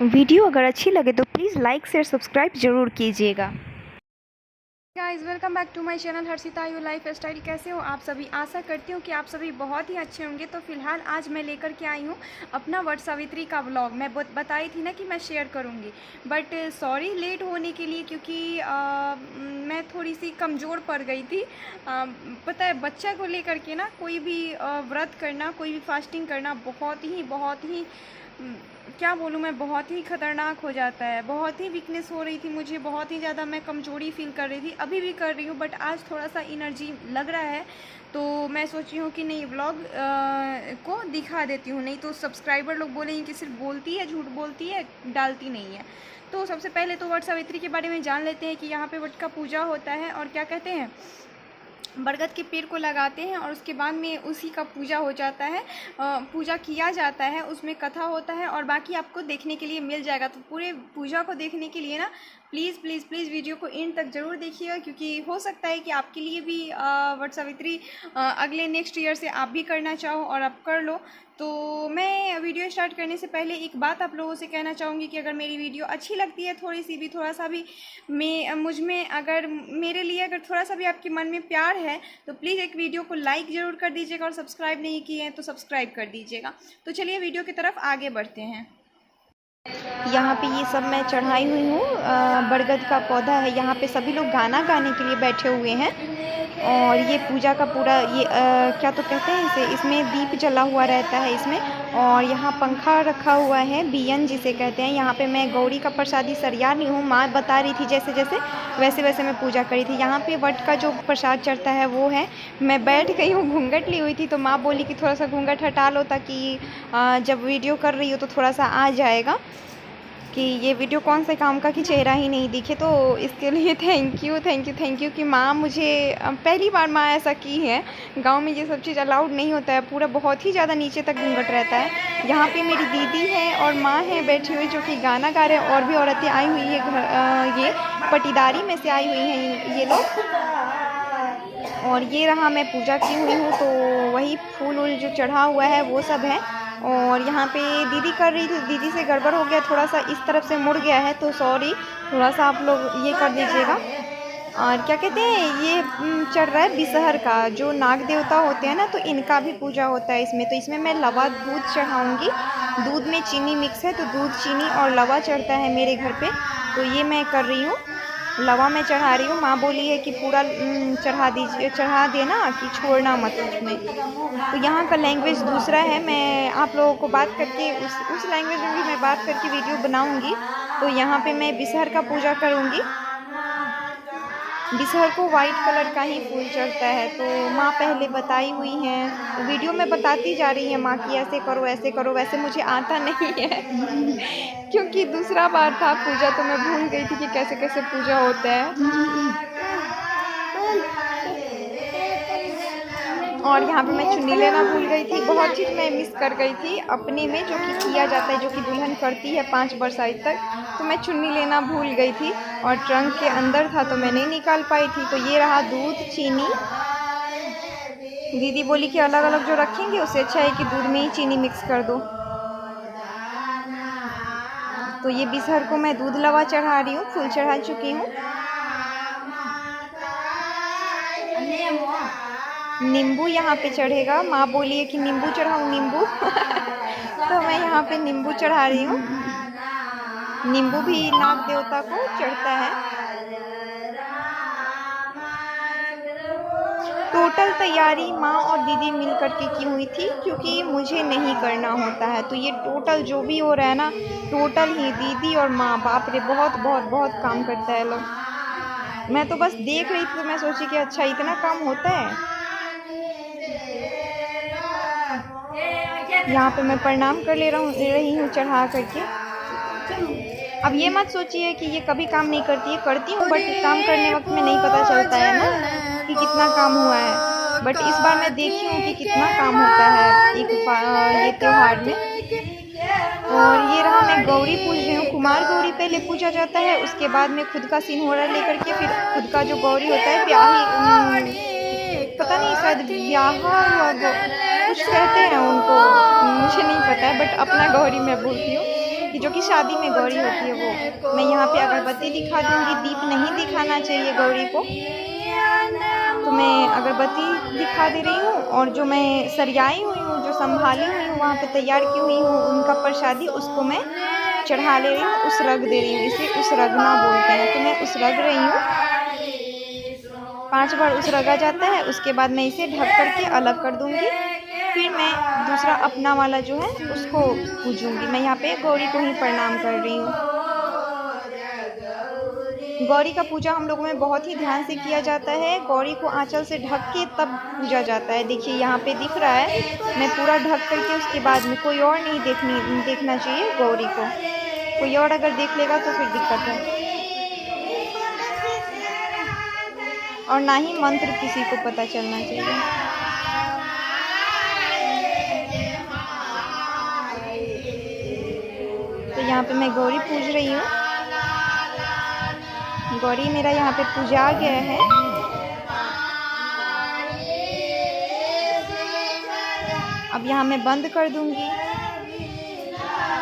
Video अगर अच्छी लगे तो प्लीज़ लाइक शेयर सब्सक्राइब ज़रूर कीजिएगा। Guys welcome back to my channel Harshita you lifestyle. कैसे हो आप सभी? आशा करती हूँ कि आप सभी बहुत ही अच्छे होंगे। तो फिलहाल आज मैं लेकर के आई हूँ अपना वट सावित्री का व्लॉग। मैं बताई थी ना कि मैं शेयर करूँगी, बट सॉरी लेट होने के लिए, क्योंकि मैं थोड़ी सी कमज़ोर पड़ गई थी। पता है, बच्चा को लेकर के ना कोई भी व्रत करना, कोई भी फास्टिंग करना बहुत ही क्या बोलूँ मैं, बहुत ही ख़तरनाक हो जाता है। बहुत ही वीकनेस हो रही थी मुझे, बहुत ही ज़्यादा मैं कमज़ोरी फ़ील कर रही थी। अभी भी कर रही हूँ, बट आज थोड़ा सा एनर्जी लग रहा है। तो मैं सोची हूँ कि नहीं, व्लॉग को दिखा देती हूँ, नहीं तो सब्सक्राइबर लोग बोलेंगे कि सिर्फ बोलती है, झूठ बोलती है, डालती नहीं है। तो सबसे पहले तो वट सावित्री के बारे में जान लेते हैं कि यहाँ पे वट का पूजा होता है। और क्या कहते हैं, बरगद के पेड़ को लगाते हैं और उसके बाद में उसी का पूजा हो जाता है, पूजा किया जाता है, उसमें कथा होता है और बाकी आपको देखने के लिए मिल जाएगा। तो पूरे पूजा को देखने के लिए ना प्लीज़ प्लीज़ प्लीज़ वीडियो को एंड तक ज़रूर देखिएगा, क्योंकि हो सकता है कि आपके लिए भी वट सावित्री अगले नेक्स्ट ईयर से आप भी करना चाहो और आप कर लो। तो मैं वीडियो स्टार्ट करने से पहले एक बात आप लोगों से कहना चाहूँगी कि अगर मेरी वीडियो अच्छी लगती है, थोड़ा सा भी मुझ में अगर मेरे लिए अगर थोड़ा सा भी आपके मन में प्यार है तो प्लीज़ एक वीडियो को लाइक ज़रूर कर दीजिएगा, और सब्सक्राइब नहीं किए हैं तो सब्सक्राइब कर दीजिएगा। तो चलिए वीडियो की तरफ आगे बढ़ते हैं। यहाँ पे ये सब मैं चढ़ाई हुई हूँ, बरगद का पौधा है। यहाँ पे सभी लोग गाना गाने के लिए बैठे हुए हैं और ये पूजा का पूरा ये क्या तो कहते हैं इसे, इसमें दीप जला हुआ रहता है इसमें। और यहाँ पंखा रखा हुआ है, बियन जिसे कहते हैं। यहाँ पे मैं गौरी का प्रसादी सरिया रही हूँ। माँ बता रही थी जैसे जैसे वैसे वैसे मैं पूजा करी थी। यहाँ पे वट का जो प्रसाद चढ़ता है वो है। मैं बैठ गई हूँ, घूंघट ली हुई थी, तो माँ बोली कि थोड़ा सा घूंघट हटा लो ताकि जब वीडियो कर रही हो तो थोड़ा सा आ जाएगा, कि ये वीडियो कौन से काम का कि चेहरा ही नहीं दिखे। तो इसके लिए थैंक यू कि माँ मुझे पहली बार माँ ऐसा की है। गांव में ये सब चीज़ अलाउड नहीं होता है, पूरा बहुत ही ज़्यादा नीचे तक घूंघट रहता है। यहाँ पे मेरी दीदी है और माँ है बैठी हुई जो कि गाना गा रहे हैं, और भी औरतें आई हुई है घर, ये पटीदारी में से आई हुई हैं ये लोग। और ये रहा, मैं पूजा की हुई हूँ, तो वही फूल वूल जो चढ़ा हुआ है वो सब है। और यहाँ पे दीदी कर रही थी, दीदी से गड़बड़ हो गया, थोड़ा सा इस तरफ से मुड़ गया है, तो सॉरी, थोड़ा सा आप लोग ये कर दीजिएगा। और क्या कहते हैं, ये चढ़ रहा है बिसहर का, जो नाग देवता होते हैं ना, तो इनका भी पूजा होता है इसमें। तो इसमें मैं लवा दूध चढ़ाऊँगी। दूध में चीनी मिक्स है, तो दूध चीनी और लवा चढ़ता है मेरे घर पे, तो ये मैं कर रही हूँ। लवा मैं चढ़ा रही हूँ। माँ बोली है कि पूरा चढ़ा देना, कि छोड़ना मत उसमें। तो यहाँ का लैंग्वेज दूसरा है, मैं आप लोगों को बात करके उस लैंग्वेज में भी मैं बात करके वीडियो बनाऊँगी। तो यहाँ पे मैं बिसहर का पूजा करूँगी। बिसहर को वाइट कलर का ही फूल चढ़ता है, तो माँ पहले बताई हुई हैं, वीडियो में बताती जा रही है माँ कि ऐसे करो, वैसे मुझे आता नहीं है क्योंकि दूसरा बार था पूजा, तो मैं भूल गई थी कि कैसे कैसे पूजा होता है। और यहाँ पे मैं चुन्नी लेना भूल गई थी। बहुत चीज़ मैं मिस कर गई थी अपने में, जो कि किया जाता है, जो कि दुल्हन करती है 5 बरसाइत तक। तो मैं चुन्नी लेना भूल गई थी और ट्रंक के अंदर था तो मैं नहीं निकाल पाई थी। तो ये रहा दूध चीनी। दीदी बोली कि अलग अलग जो रखेंगे उससे अच्छा है कि दूध में ही चीनी मिक्स कर दो। तो ये बिसहर को मैं दूध लवा चढ़ा रही हूँ, फूल चढ़ा चुकी हूँ। नींबू यहाँ पे चढ़ेगा, माँ बोली है कि नींबू चढ़ाऊँ, नींबू तो मैं यहाँ पे नींबू चढ़ा रही हूँ। नींबू भी नाग देवता को चढ़ता है। टोटल तैयारी माँ और दीदी मिल करके की हुई थी, क्योंकि मुझे नहीं करना होता है। तो ये टोटल जो भी हो रहा है ना, टोटल ही दीदी और माँ, बाप रे, बहुत बहुत बहुत काम करता है लोग। मैं तो बस देख रही थी, तो मैं सोची कि अच्छा इतना काम होता है। यहाँ पे मैं प्रणाम कर रही हूँ चढ़ा करके। अब ये मत सोचिए कि ये कभी काम नहीं करती है, करती हूँ, बट काम करने वक्त में नहीं पता चलता है ना कि कितना काम हुआ है। बट इस बार मैं देखी हूँ कि कितना काम होता है ये त्योहार में। और ये रहा, मैं गौरी पूज रही हूँ। कुमार गौरी पहले पूजा जाता है, उसके बाद में खुद का सिंहोरा लेकर के फिर खुद का जो गौरी होता है, पता नहीं, शायद ब्याहा हुआ कुछ कहते हैं उनको, मुझे नहीं पता है, बट अपना गौरी मैं बोलती हूँ। कि जो कि शादी में गौरी होती है वो। मैं यहाँ पे अगरबत्ती दिखा दूँगी, दीप नहीं दिखाना चाहिए गौरी को, तो मैं अगरबत्ती दिखा दे रही हूँ। और जो मैं सरियाई हुई हूँ, जो संभाली हुई हूँ, वहाँ पे तैयार की हुई हूँ उनका प्रसादी, उसको मैं चढ़ा ले रही हूँ, उसरग दे रही हूँ। इसे उसरगना बोलते हैं, तो मैं उसरग रही हूँ। 5 बार उसरगा जाता है, उसके बाद मैं इसे ढक करके अलग कर दूँगी। फिर मैं दूसरा अपना वाला जो है उसको पूजूँगी। मैं यहाँ पे गौरी को ही प्रणाम कर रही हूँ। गौरी का पूजा हम लोगों में बहुत ही ध्यान से किया जाता है। गौरी को आँचल से ढक के तब पूजा जाता है। देखिए यहाँ पे दिख रहा है, मैं पूरा ढक करके उसके बाद में कोई और नहीं देखना चाहिए गौरी को। कोई और अगर देख लेगा तो फिर दिक्कत है, और ना ही मंत्र किसी को पता चलना चाहिए। तो यहाँ पे मैं गौरी पूज रही हूँ। गौरी मेरा यहाँ पे पूजा गया है। अब यहाँ मैं बंद कर दूँगी।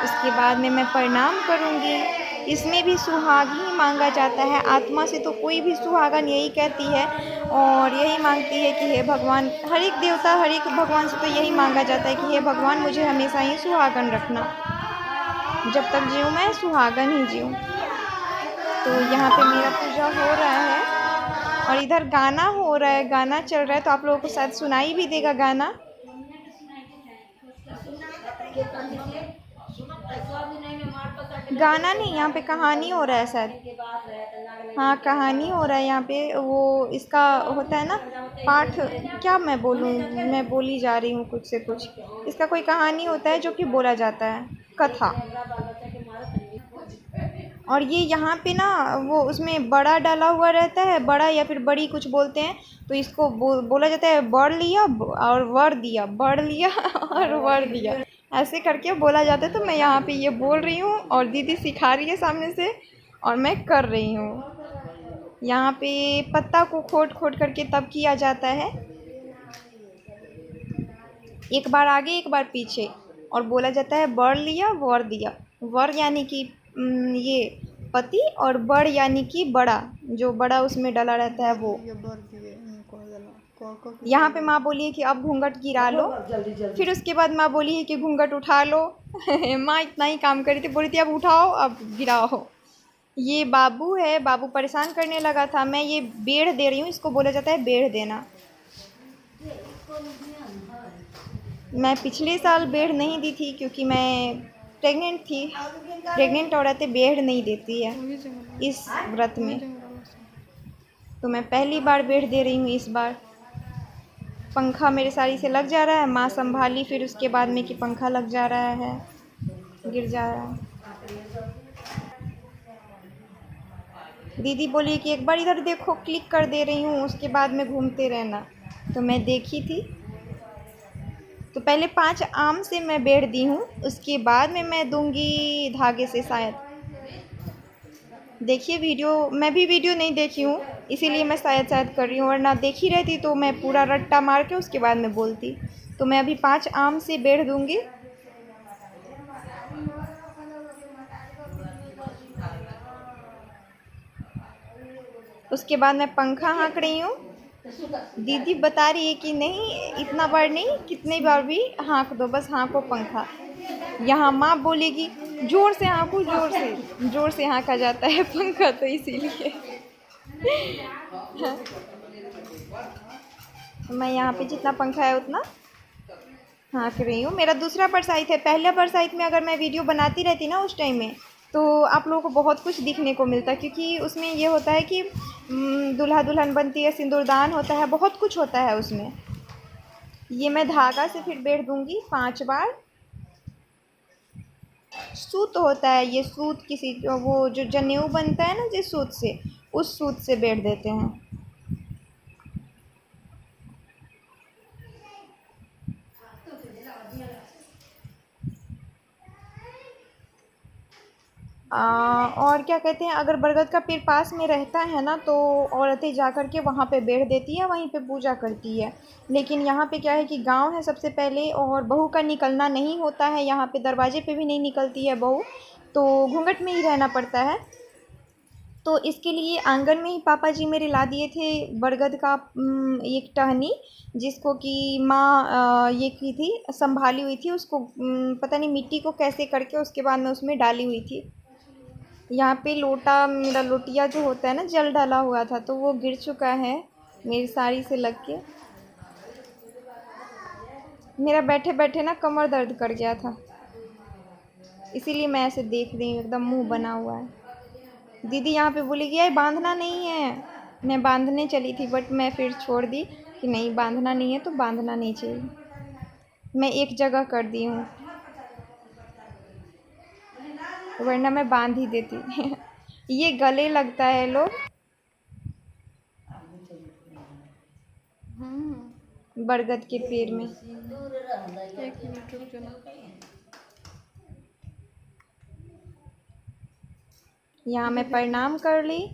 उसके बाद में मैं प्रणाम करूँगी। इसमें भी सुहाग ही मांगा जाता है। आत्मा से तो कोई भी सुहागन यही कहती है और यही मांगती है कि हे भगवान, हर एक देवता, हर एक भगवान से तो यही मांगा जाता है कि हे भगवान, मुझे हमेशा ही सुहागन रखना, जब तक जीऊँ मैं सुहागन ही जीऊँ। तो यहाँ पे मेरा पूजा हो रहा है और इधर गाना हो रहा है, गाना चल रहा है, तो आप लोगों को शायद सुनाई भी देगा गाना। गाना नहीं, यहाँ पे कहानी हो रहा है शायद। हाँ, कहानी हो रहा है यहाँ पे। वो इसका होता है ना पाठ, क्या मैं बोलूँ, मैं बोली जा रही हूँ कुछ से कुछ। इसका कोई कहानी होता है जो कि बोला जाता है, कथा। और ये यहाँ पे ना वो उसमें बड़ा डाला हुआ रहता है, बड़ा या फिर बड़ी कुछ बोलते हैं, तो इसको बोला जाता है बड़ लिया और वर दिया, बड़ लिया और वर दिया, ऐसे करके बोला जाता है। तो मैं यहाँ पे ये बोल रही हूँ और दीदी सिखा रही है सामने से और मैं कर रही हूँ। यहाँ पे पत्ता को खोट खोट करके तब किया जाता है, एक बार आगे एक बार पीछे, और बोला जाता है बड़ लिया वर दिया। वर यानी कि ये पति, और बड़ यानी कि बड़ा, जो बड़ा उसमें डला रहता है वो। यहाँ पे माँ बोली है कि अब घूंघट गिरा लो, फिर उसके बाद माँ बोली है कि घूंघट उठा लो। माँ इतना ही काम करी थी, बोली थी अब उठाओ अब गिराओ। ये बाबू है, बाबू परेशान करने लगा था। मैं ये बेड़ दे रही हूँ, इसको बोला जाता है बेड़ देना। मैं पिछले साल बेड़ नहीं दी थी क्योंकि मैं प्रेग्नेंट थी। प्रेग्नेंट औरतें बेड़ नहीं देती है इस व्रत में, तो मैं पहली बार बेड़ दे रही हूँ इस बार। पंखा मेरे साड़ी से लग जा रहा है, माँ संभाली फिर उसके बाद में कि पंखा लग जा रहा है, गिर जा रहा है। दीदी बोली कि एक बार इधर देखो, क्लिक कर दे रही हूँ, उसके बाद में घूमते रहना। तो मैं देखी थी। तो पहले 5 आम से मैं बेड़ दी हूँ, उसके बाद में मैं दूंगी धागे से शायद। देखिए वीडियो, मैं भी वीडियो नहीं देखी हूँ, इसीलिए मैं शायद कर रही हूँ, वरना देखी रहती तो मैं पूरा रट्टा मार के उसके बाद में बोलती। तो मैं अभी 5 आम से बेड़ दूंगी। उसके बाद मैं पंखा हाँक रही हूँ। दीदी बता रही है कि नहीं, इतना बार नहीं, कितने बार भी हाँक दो, बस हाँको पंखा। यहाँ माँ बोलेगी जोर से हाँको, जोर से हाँका जाता है पंखा, तो इसीलिए मैं यहाँ पे जितना पंखा है उतना हाँक रही हूँ। मेरा दूसरा बरसाइत है। पहला बरसाइत में अगर मैं वीडियो बनाती रहती ना उस टाइम में, तो आप लोगों को बहुत कुछ दिखने को मिलता, क्योंकि उसमें ये होता है कि दूल्हा दुल्हन बनती है, सिंदूरदान होता है, बहुत कुछ होता है उसमें। ये मैं धागा से फिर बेड़ दूंगी 5 बार। सूत होता है, ये सूत किसी वो जो जनेऊ बनता है ना जिस सूत से, उस सूत से बेड़ देते हैं। और क्या कहते हैं, अगर बरगद का पेड़ पास में रहता है ना, तो औरतें जा कर के वहाँ पे बेड़ देती है, वहीं पे पूजा करती है। लेकिन यहाँ पे क्या है कि गांव है सबसे पहले, और बहू का निकलना नहीं होता है यहाँ पे, दरवाजे पे भी नहीं निकलती है बहू। तो घूंघट में ही रहना पड़ता है। तो इसके लिए आंगन में ही पापा जी मेरे ला दिए थे बरगद का एक टहनी, जिसको कि माँ ये की थी, संभाली हुई थी उसको, पता नहीं मिट्टी को कैसे करके उसके बाद में उसमें डाली हुई थी। यहाँ पे लोटा, मेरा लोटिया जो होता है ना, जल डाला हुआ था तो वो गिर चुका है मेरी साड़ी से लग के। मेरा बैठे बैठे ना कमर दर्द कर गया था, इसीलिए मैं ऐसे देख रही हूँ, एकदम मुंह बना हुआ है। दीदी यहाँ पे बोली कि यार बांधना नहीं है, मैं बांधने चली थी बट मैं फिर छोड़ दी कि नहीं बांधना नहीं है तो बांधना नहीं चाहिए। मैं एक जगह कर दी हूँ, वरना मैं बांध ही देती। ये गले लगता है लोग, बरगद के पेड़ में। एक मिनट रुक जाना। यहाँ मैं प्रणाम कर ली,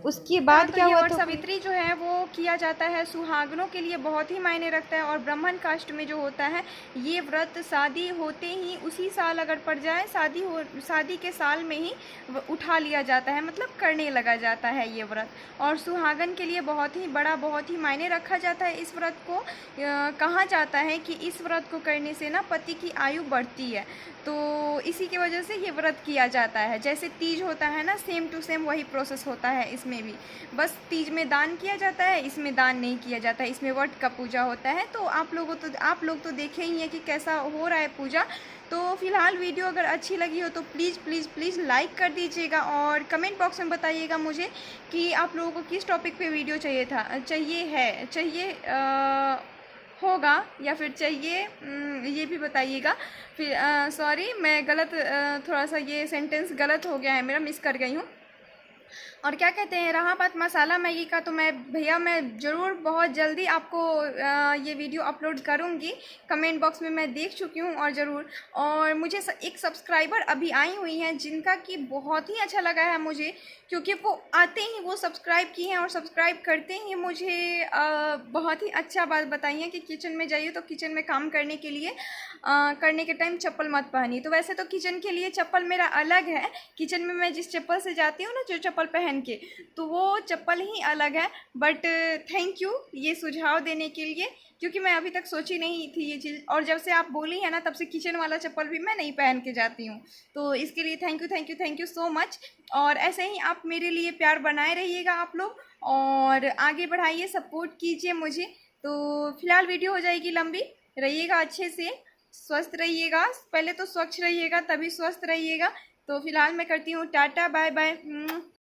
उसके बाद तो क्या ये हुआ वट तो सावित्री जो है वो किया जाता है, सुहागनों के लिए बहुत ही मायने रखता है। और ब्राह्मण कास्ट में जो होता है ये व्रत शादी होते ही उसी साल अगर पड़ जाए, शादी के साल में ही उठा लिया जाता है, मतलब करने लगा जाता है ये व्रत। और सुहागन के लिए बहुत ही बड़ा, बहुत ही मायने रखा जाता है इस व्रत को। कहा जाता है कि इस व्रत को करने से ना पति की आयु बढ़ती है, तो इसी की वजह से ये व्रत किया जाता है। जैसे तीज होता है ना, सेम टू सेम वही प्रोसेस होता है इसमें भी, बस तीज में दान किया जाता है, इसमें दान नहीं किया जाता है, इसमें वट का पूजा होता है। तो आप लोग तो देखे ही हैं कि कैसा हो रहा है पूजा। तो फिलहाल वीडियो अगर अच्छी लगी हो तो प्लीज़ प्लीज़ प्लीज़ लाइक कर दीजिएगा और कमेंट बॉक्स में बताइएगा मुझे कि आप लोगों को किस टॉपिक पे वीडियो चाहिए होगा, या फिर चाहिए, ये भी बताइएगा। फिर सॉरी, मैं गलत, थोड़ा सा ये सेंटेंस गलत हो गया है मेरा, मिस कर गई हूँ। और क्या कहते हैं, रहा बात मसाला मैगी का, तो मैं ज़रूर बहुत जल्दी आपको ये वीडियो अपलोड करूँगी। कमेंट बॉक्स में मैं देख चुकी हूँ और ज़रूर। और मुझे एक सब्सक्राइबर अभी आई हुई हैं जिनका कि बहुत ही अच्छा लगा है मुझे, क्योंकि वो आते ही वो सब्सक्राइब की हैं और सब्सक्राइब करते ही मुझे बहुत ही अच्छा बात बताई है कि किचन में जाइए तो किचन में काम करने के लिए करने के टाइम चप्पल मत पहनिए। तो वैसे तो किचन के लिए चप्पल मेरा अलग है, किचन में मैं जिस चप्पल से जाती हूँ ना, जो चप्पल पहन के, तो वो चप्पल ही अलग है। बट थैंक यू ये सुझाव देने के लिए, क्योंकि मैं अभी तक सोची नहीं थी ये चीज़, और जब से आप बोली है ना तब से किचन वाला चप्पल भी मैं नहीं पहन के जाती हूँ। तो इसके लिए थैंक यू सो मच। और ऐसे ही आप मेरे लिए प्यार बनाए रहिएगा आप लोग, और आगे बढ़ाइए, सपोर्ट कीजिए मुझे। तो फिलहाल वीडियो हो जाएगी लंबी, रहिएगा अच्छे से, स्वस्थ रहिएगा, पहले तो स्वच्छ रहिएगा तभी स्वस्थ रहिएगा। तो फिलहाल मैं करती हूँ टाटा, बाय बाय।